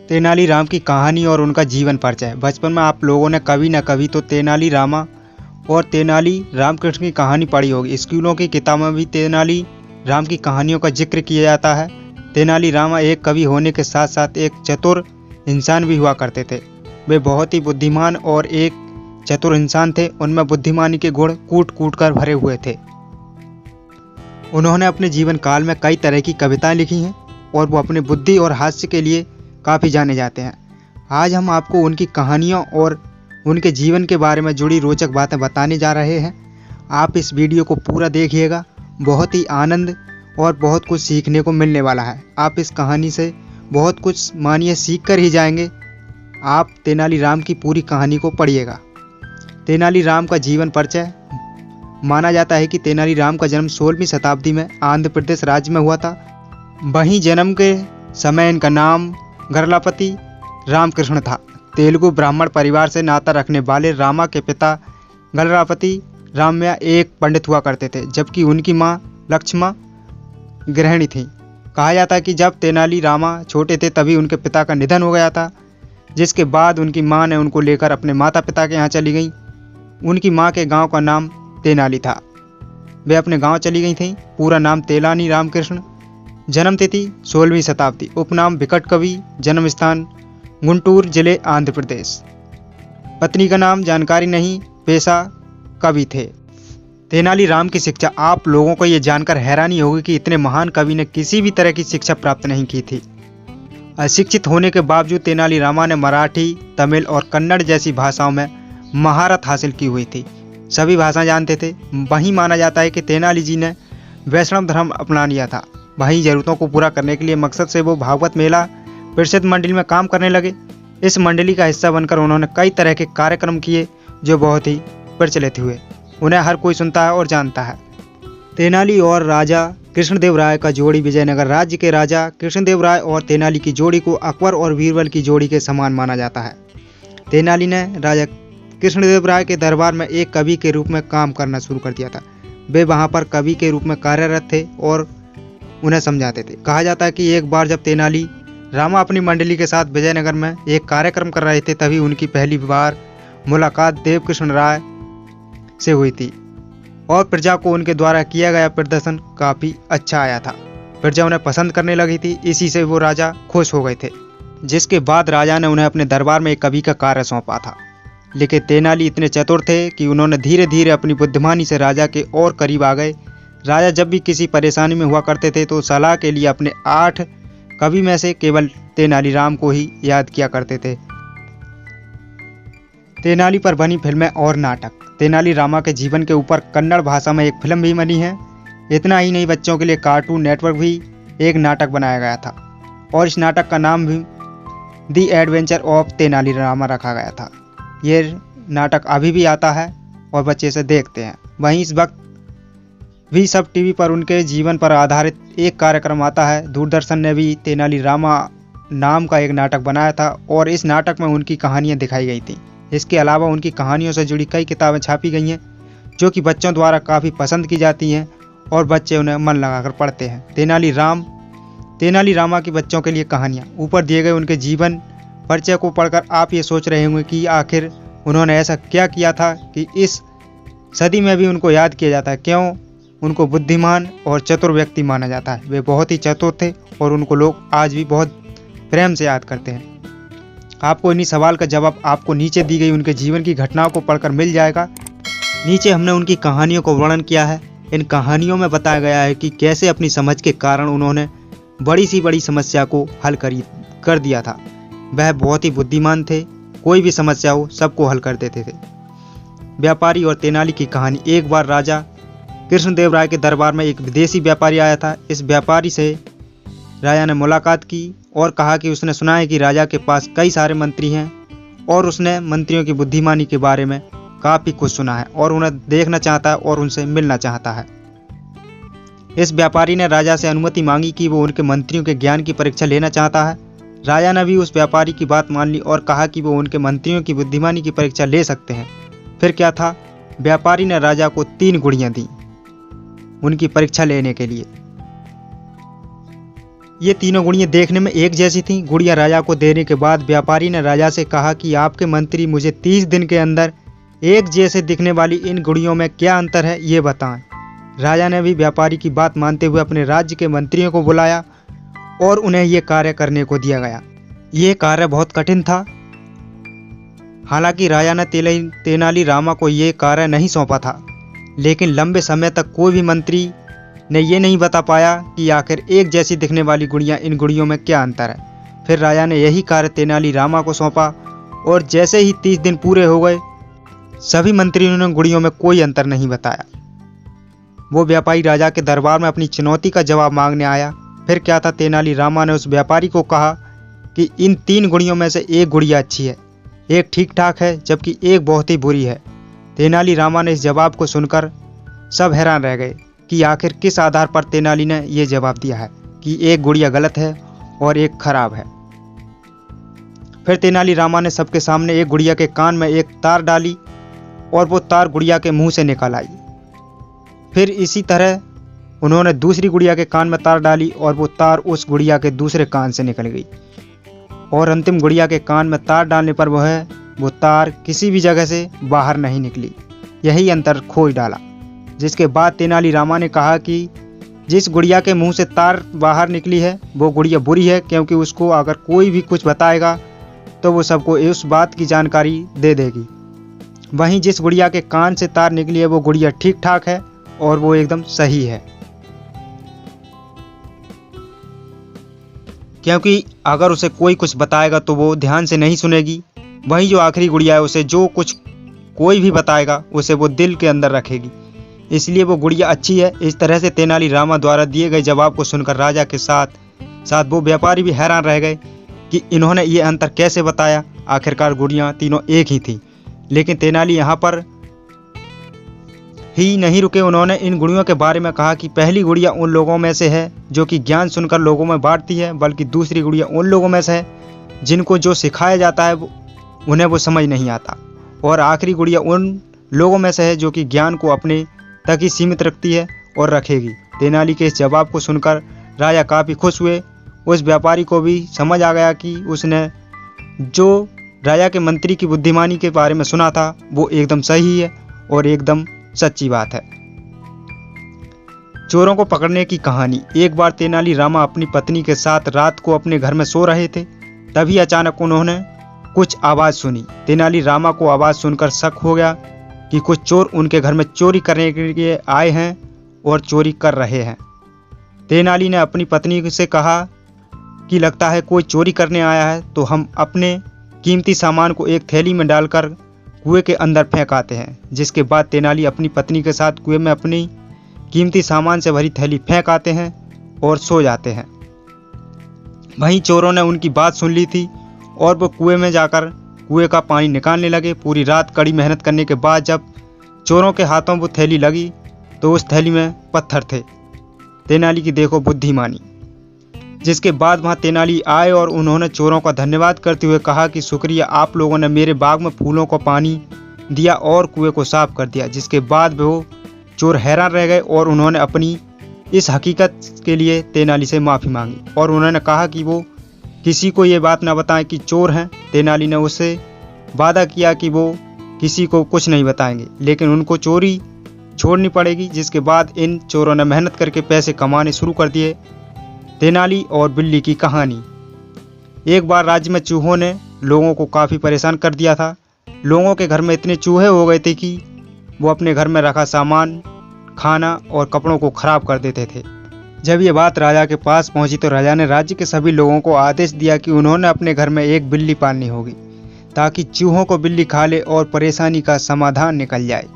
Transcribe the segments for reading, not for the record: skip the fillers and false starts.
तेनालीराम की कहानी और उनका जीवन परिचय। बचपन में आप लोगों ने कभी न कभी तो तेनाली रामा और तेनाली रामकृष्ण की कहानी पढ़ी होगी। स्कूलों की किताबों में भी तेनाली राम की कहानियों का जिक्र किया जाता है। तेनाली रामा एक कवि होने के साथ साथ एक चतुर इंसान भी हुआ करते थे। वे बहुत ही बुद्धिमान और एक चतुर इंसान थे। उनमें बुद्धिमानी के गुण कूट कूट कर भरे हुए थे। उन्होंने अपने जीवन काल में कई तरह की कविताएं लिखी हैं और वो अपने बुद्धि और हास्य के लिए काफ़ी जाने जाते हैं। आज हम आपको उनकी कहानियों और उनके जीवन के बारे में जुड़ी रोचक बातें बताने जा रहे हैं। आप इस वीडियो को पूरा देखिएगा, बहुत ही आनंद और बहुत कुछ सीखने को मिलने वाला है। आप इस कहानी से बहुत कुछ मानिए सीख कर ही जाएंगे। आप तेनालीराम की पूरी कहानी को पढ़िएगा। तेनालीराम का जीवन परिचय। माना जाता है कि तेनालीराम का जन्म 16वीं शताब्दी में आंध्र प्रदेश राज्य में हुआ था। वहीं जन्म के समय इनका नाम गरलापति रामकृष्ण था। तेलुगु ब्राह्मण परिवार से नाता रखने वाले रामा के पिता गरलापति रामैया एक पंडित हुआ करते थे, जबकि उनकी मां लक्ष्मा गृहिणी थी। कहा जाता है कि जब तेनाली रामा छोटे थे तभी उनके पिता का निधन हो गया था, जिसके बाद उनकी मां ने उनको लेकर अपने माता पिता के यहाँ चली गई। उनकी मां के गांव का नाम तेनाली था। वे अपने गांव चली गई थीं। पूरा नाम तेलानी रामकृष्ण। जन्म तिथि 16वीं शताब्दी। उपनाम विकट कवि। जन्म स्थान गुंटूर जिले आंध्र प्रदेश। पत्नी का नाम जानकारी नहीं। पेशा कवि थे। तेनालीराम की शिक्षा। आप लोगों को ये जानकर हैरानी होगी कि इतने महान कवि ने किसी भी तरह की शिक्षा प्राप्त नहीं की थी। अशिक्षित होने के बावजूद तेनालीरामा ने मराठी, तमिल और कन्नड़ जैसी भाषाओं में महारत हासिल की हुई थी। सभी भाषा जानते थे। वहीं माना जाता है कि तेनाली जी ने वैष्णव धर्म अपना लिया था। वहीं जरूरतों को पूरा करने के लिए मकसद से वो भागवत मेला परिषद मंडली में काम करने लगे। इस मंडली का हिस्सा बनकर उन्होंने कई तरह के कार्यक्रम किए जो बहुत ही प्रचलित हुए। उन्हें हर कोई सुनता है और जानता है। तेनाली और राजा कृष्णदेव राय का जोड़ी। विजयनगर राज्य के राजा कृष्णदेव राय और तेनाली की जोड़ी को अकबर और बीरबल की जोड़ी के समान माना जाता है। तेनाली ने राजा कृष्णदेव राय के दरबार में एक कवि के रूप में काम करना शुरू कर दिया था। वे वहां पर कवि के रूप में कार्यरत थे और उन्हें समझाते थे। कहा जाता है कि एक बार जब तेनाली रामा अपनी मंडली के साथ विजयनगर में एक कार्यक्रम कर रहे थे, तभी उनकी पहली बार मुलाकात देवकृष्ण राय से हुई थी और प्रजा को उनके द्वारा किया गया प्रदर्शन काफ़ी अच्छा आया था। प्रजा उन्हें पसंद करने लगी थी। इसी से वो राजा खुश हो गए थे, जिसके बाद राजा ने उन्हें अपने दरबार में एक कवि का कार्य सौंपा था। लेकिन तेनाली इतने चतुर थे कि उन्होंने धीरे धीरे अपनी बुद्धिमानी से राजा के और करीब आ गए। राजा जब भी किसी परेशानी में हुआ करते थे तो सलाह के लिए अपने 8 कवि में से केवल तेनालीराम को ही याद किया करते थे। तेनाली पर बनी फिल्में और नाटक। तेनाली रामा के जीवन के ऊपर कन्नड़ भाषा में एक फिल्म भी बनी है। इतना ही नहीं, बच्चों के लिए कार्टून नेटवर्क भी एक नाटक बनाया गया था और इस नाटक का नाम भी दी एडवेंचर ऑफ तेनाली रामा रखा गया था। ये नाटक अभी भी आता है और बच्चे इसे देखते हैं। वहीं इस वक्त भी सब टीवी पर उनके जीवन पर आधारित एक कार्यक्रम आता है। दूरदर्शन ने भी तेनाली रामा नाम का एक नाटक बनाया था और इस नाटक में उनकी कहानियाँ दिखाई गई थी। इसके अलावा उनकी कहानियों से जुड़ी कई किताबें छापी गई हैं जो कि बच्चों द्वारा काफ़ी पसंद की जाती हैं और बच्चे उन्हें मन लगाकर पढ़ते हैं। तेनाली रामा की बच्चों के लिए कहानियाँ। ऊपर दिए गए उनके जीवन परिचय को पढ़कर आप ये सोच रहे होंगे कि आखिर उन्होंने ऐसा क्या किया था कि इस सदी में भी उनको याद किया जाता है। क्यों उनको बुद्धिमान और चतुर व्यक्ति माना जाता है। वे बहुत ही चतुर थे और उनको लोग आज भी बहुत प्रेम से याद करते हैं। आपको इन्हीं सवाल का जवाब आपको नीचे दी गई उनके जीवन की घटनाओं को पढ़कर मिल जाएगा। नीचे हमने उनकी कहानियों को वर्णन किया है। इन कहानियों में बताया गया है कि कैसे अपनी समझ के कारण उन्होंने बड़ी सी बड़ी समस्या को हल कर दिया था। वह बहुत ही बुद्धिमान थे। कोई भी समस्या हो सबको हल कर देते थे। व्यापारी और तेनाली की कहानी। एक बार राजा कृष्णदेव राय के दरबार में एक विदेशी व्यापारी आया था। इस व्यापारी से राजा ने मुलाकात की और कहा कि उसने सुना है कि राजा के पास कई सारे मंत्री हैं और उसने मंत्रियों की बुद्धिमानी के बारे में काफ़ी कुछ सुना है और उन्हें देखना चाहता है और उनसे मिलना चाहता है। इस व्यापारी ने राजा से अनुमति मांगी कि वो उनके मंत्रियों के ज्ञान की परीक्षा लेना चाहता है। राजा ने भी उस व्यापारी की बात मान ली और कहा कि वो उनके मंत्रियों की बुद्धिमानी की परीक्षा ले सकते हैं। फिर क्या था, व्यापारी ने राजा को 3 गुड़ियाँ दी उनकी परीक्षा लेने के लिए। ये तीनों गुड़ियाँ देखने में एक जैसी थीं। गुड़िया राजा को देने के बाद व्यापारी ने राजा से कहा कि आपके मंत्री मुझे 30 दिन के अंदर एक जैसे दिखने वाली इन गुड़ियों में क्या अंतर है ये बताएं। राजा ने भी व्यापारी की बात मानते हुए अपने राज्य के मंत्रियों को बुलाया और उन्हें ये कार्य करने को दिया गया। ये कार्य बहुत कठिन था। हालांकि राजा ने तेनालीरामा को ये कार्य नहीं सौंपा था, लेकिन लंबे समय तक कोई भी मंत्री ने ये नहीं बता पाया कि आखिर एक जैसी दिखने वाली गुड़ियाँ इन गुड़ियों में क्या अंतर है। फिर राजा ने यही कार्य तेनालीरामा को सौंपा और जैसे ही 30 दिन पूरे हो गए, सभी मंत्रियों ने गुड़ियों में कोई अंतर नहीं बताया। वो व्यापारी राजा के दरबार में अपनी चुनौती का जवाब मांगने आया। फिर क्या था, तेनालीरामा ने उस व्यापारी को कहा कि इन 3 गुड़ियों में से एक गुड़िया अच्छी है, एक ठीक ठाक है, जबकि एक बहुत ही बुरी है। तेनालीरामा ने इस जवाब को सुनकर सब हैरान रह गए कि आखिर किस आधार पर तेनाली ने यह जवाब दिया है कि एक गुड़िया गलत है और एक खराब है। फिर तेनालीरामा ने सबके सामने एक गुड़िया के कान में एक तार डाली और वो तार गुड़िया के मुंह से निकल आई। फिर इसी तरह उन्होंने दूसरी गुड़िया के कान में तार डाली और वो तार उस गुड़िया के दूसरे कान से निकल गई। और अंतिम गुड़िया के कान में तार डालने पर वो तार किसी भी जगह से बाहर नहीं निकली। यही अंतर खोज डाला। जिसके बाद तेनालीरामा ने कहा कि जिस गुड़िया के मुंह से तार बाहर निकली है वो गुड़िया बुरी है, क्योंकि उसको अगर कोई भी कुछ बताएगा तो वो सबको उस बात की जानकारी दे देगी। वहीं जिस गुड़िया के कान से तार निकली है वो गुड़िया ठीक ठाक है और वो एकदम सही है, क्योंकि अगर उसे कोई कुछ बताएगा तो वो ध्यान से नहीं सुनेगी। वहीं जो आखिरी गुड़िया है उसे जो कुछ कोई भी बताएगा उसे वो दिल के अंदर रखेगी, इसलिए वो गुड़िया अच्छी है। इस तरह से तेनालीरामा द्वारा दिए गए जवाब को सुनकर राजा के साथ साथ वो व्यापारी भी हैरान रह गए कि इन्होंने ये अंतर कैसे बताया। आखिरकार गुड़ियाँ तीनों एक ही थीं। लेकिन तेनाली यहाँ पर ही नहीं रुके। उन्होंने इन गुड़ियों के बारे में कहा कि पहली गुड़िया उन लोगों में से है जो कि ज्ञान सुनकर लोगों में बांटती है, बल्कि दूसरी गुड़िया उन लोगों में से है जिनको जो सिखाया जाता है उन्हें वो समझ नहीं आता, और आखिरी गुड़िया उन लोगों में से है जो कि ज्ञान को अपने तक ही सीमित रखती है और रखेगी। तेनाली के इस जवाब को सुनकर राजा काफ़ी खुश हुए। उस व्यापारी को भी समझ आ गया कि उसने जो राजा के मंत्री की बुद्धिमानी के बारे में सुना था वो एकदम सही है और एकदम सच्ची बात है। चोरों को पकड़ने की कहानी। एक बार तेनालीरामा अपनी पत्नी के साथ रात को अपने घर में सो रहे थे। तभी अचानक उन्होंने कुछ आवाज़ सुनी। तेनालीरामा को आवाज़ सुनकर शक हो गया कि कुछ चोर उनके घर में चोरी करने के लिए आए हैं और चोरी कर रहे हैं। तेनाली ने अपनी पत्नी से कहा कि लगता है कोई चोरी करने आया है, तो हम अपने कीमती सामान को एक थैली में डालकर कुएं के अंदर फेंक आते हैं। जिसके बाद तेनाली अपनी पत्नी के साथ कुएं में अपनी कीमती सामान से भरी थैली फेंक आते हैं और सो जाते हैं। वहीं चोरों ने उनकी बात सुन ली थी और वो कुएं में जाकर कुएं का पानी निकालने लगे। पूरी रात कड़ी मेहनत करने के बाद जब चोरों के हाथों वो थैली लगी तो उस थैली में पत्थर थे। तेनाली की देखो बुद्धिमानी। जिसके बाद वहाँ तेनाली आए और उन्होंने चोरों का धन्यवाद करते हुए कहा कि शुक्रिया, आप लोगों ने मेरे बाग में फूलों को पानी दिया और कुएं को साफ कर दिया। जिसके बाद वो चोर हैरान रह गए और उन्होंने अपनी इस हकीकत के लिए तेनाली से माफ़ी मांगी और उन्होंने कहा कि वो किसी को ये बात ना बताएं कि चोर हैं। तेनाली ने उससे वादा किया कि वो किसी को कुछ नहीं बताएंगे, लेकिन उनको चोरी छोड़नी पड़ेगी। जिसके बाद इन चोरों ने मेहनत करके पैसे कमाने शुरू कर दिए। तेनाली और बिल्ली की कहानी। एक बार राज्य में चूहों ने लोगों को काफ़ी परेशान कर दिया था। लोगों के घर में इतने चूहे हो गए थे कि वो अपने घर में रखा सामान, खाना और कपड़ों को खराब कर देते थे। जब ये बात राजा के पास पहुंची तो राजा ने राज्य के सभी लोगों को आदेश दिया कि उन्होंने अपने घर में एक बिल्ली पालनी होगी ताकि चूहों को बिल्ली खा ले और परेशानी का समाधान निकल जाए।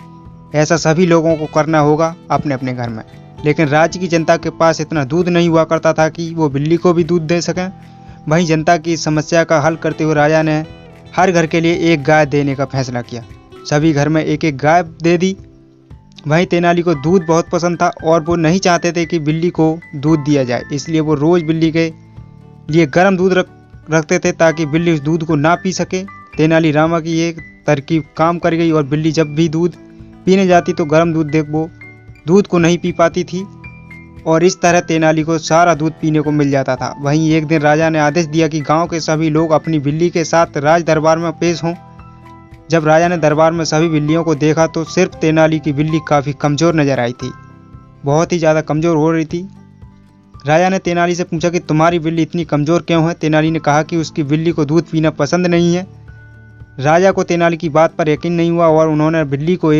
ऐसा सभी लोगों को करना होगा अपने अपने घर में। लेकिन राज्य की जनता के पास इतना दूध नहीं हुआ करता था कि वो बिल्ली को भी दूध दे सकें। वहीं जनता की समस्या का हल करते हुए राजा ने हर घर के लिए एक गाय देने का फैसला किया। सभी घर में एक एक गाय दे दी। वहीं तेनाली को दूध बहुत पसंद था और वो नहीं चाहते थे कि बिल्ली को दूध दिया जाए, इसलिए वो रोज़ बिल्ली के लिए गर्म दूध रखते थे ताकि बिल्ली उस दूध को ना पी सके। तेनालीरामा की ये तरकीब काम कर गई और बिल्ली जब भी दूध पीने जाती तो गर्म दूध वो दूध को नहीं पी पाती थी। और इस तरह तेनाली को सारा दूध पीने को मिल जाता था। वहीं एक दिन राजा ने आदेश दिया कि गांव के सभी लोग अपनी बिल्ली के साथ राज दरबार में पेश हों। जब राजा ने दरबार में सभी बिल्लियों को देखा तो सिर्फ तेनाली की बिल्ली काफ़ी कमज़ोर नजर आई थी, बहुत ही ज़्यादा कमज़ोर हो रही थी। राजा ने तेनाली से पूछा कि तुम्हारी बिल्ली इतनी कमज़ोर क्यों है। तेनाली ने कहा कि उसकी बिल्ली को दूध पीना पसंद नहीं है। राजा को तेनाली की बात पर यकीन नहीं हुआ और उन्होंने बिल्ली को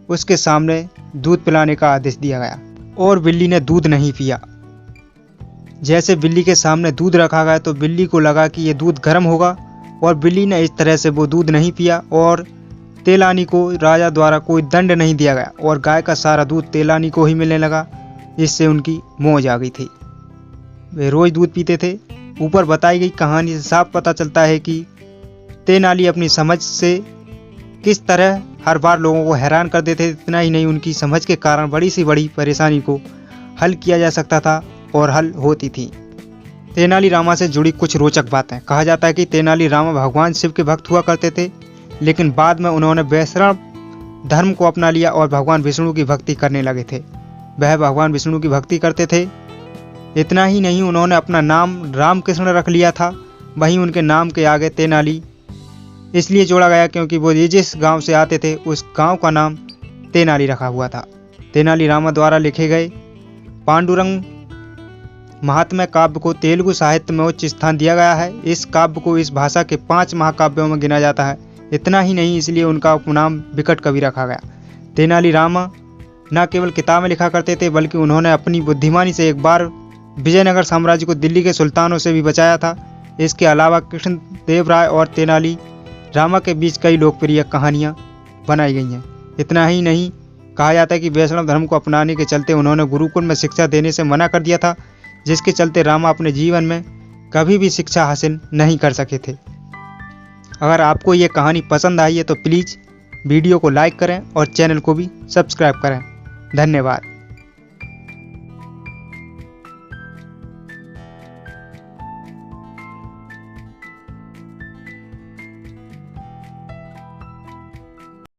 उसके सामने दूध पिलाने का आदेश दिया गया और बिल्ली ने दूध नहीं पिया। जैसे बिल्ली के सामने दूध रखा गया तो बिल्ली को लगा कि ये दूध गर्म होगा और बिल्ली ने इस तरह से वो दूध नहीं पिया और तेलानी को राजा द्वारा कोई दंड नहीं दिया गया और गाय का सारा दूध तेलानी को ही मिलने लगा, जिससे उनकी मौज आ गई थी। वे रोज दूध पीते थे। ऊपर बताई गई कहानी से साफ पता चलता है कि तेनाली अपनी समझ से किस तरह हर बार लोगों को हैरान कर देते थे। इतना ही नहीं, उनकी समझ के कारण बड़ी से बड़ी परेशानी को हल किया जा सकता था और हल होती थी। तेनाली रामा से जुड़ी कुछ रोचक बातें। कहा जाता है कि तेनाली रामा भगवान शिव के भक्त हुआ करते थे, लेकिन बाद में उन्होंने वैष्णव धर्म को अपना लिया और भगवान विष्णु की भक्ति करने लगे थे। वह भगवान विष्णु की भक्ति करते थे। इतना ही नहीं, उन्होंने अपना नाम रामकृष्ण रख लिया था। वहीं उनके नाम के आगे तेनाली इसलिए जोड़ा गया क्योंकि वो जिस गांव से आते थे उस गांव का नाम तेनाली रखा हुआ था। तेनाली रामा द्वारा लिखे गए पांडुरंग महात्म्य काव्य को तेलुगु साहित्य में उच्च स्थान दिया गया है। इस काव्य को इस भाषा के 5 महाकाव्यों में गिना जाता है। इतना ही नहीं, इसलिए उनका उपनाम विकट कवि रखा गया। तेनाली रामा न केवल किताबें लिखा करते थे बल्कि उन्होंने अपनी बुद्धिमानी से एक बार विजयनगर साम्राज्य को दिल्ली के सुल्तानों से भी बचाया था। इसके अलावा कृष्णदेव राय और तेनाली रामा के बीच कई लोकप्रिय कहानियाँ बनाई गई हैं। इतना ही नहीं, कहा जाता है कि वैष्णव धर्म को अपनाने के चलते उन्होंने गुरुकुल में शिक्षा देने से मना कर दिया था, जिसके चलते रामा अपने जीवन में कभी भी शिक्षा हासिल नहीं कर सके थे। अगर आपको ये कहानी पसंद आई है तो प्लीज़ वीडियो को लाइक करें और चैनल को भी सब्सक्राइब करें। धन्यवाद।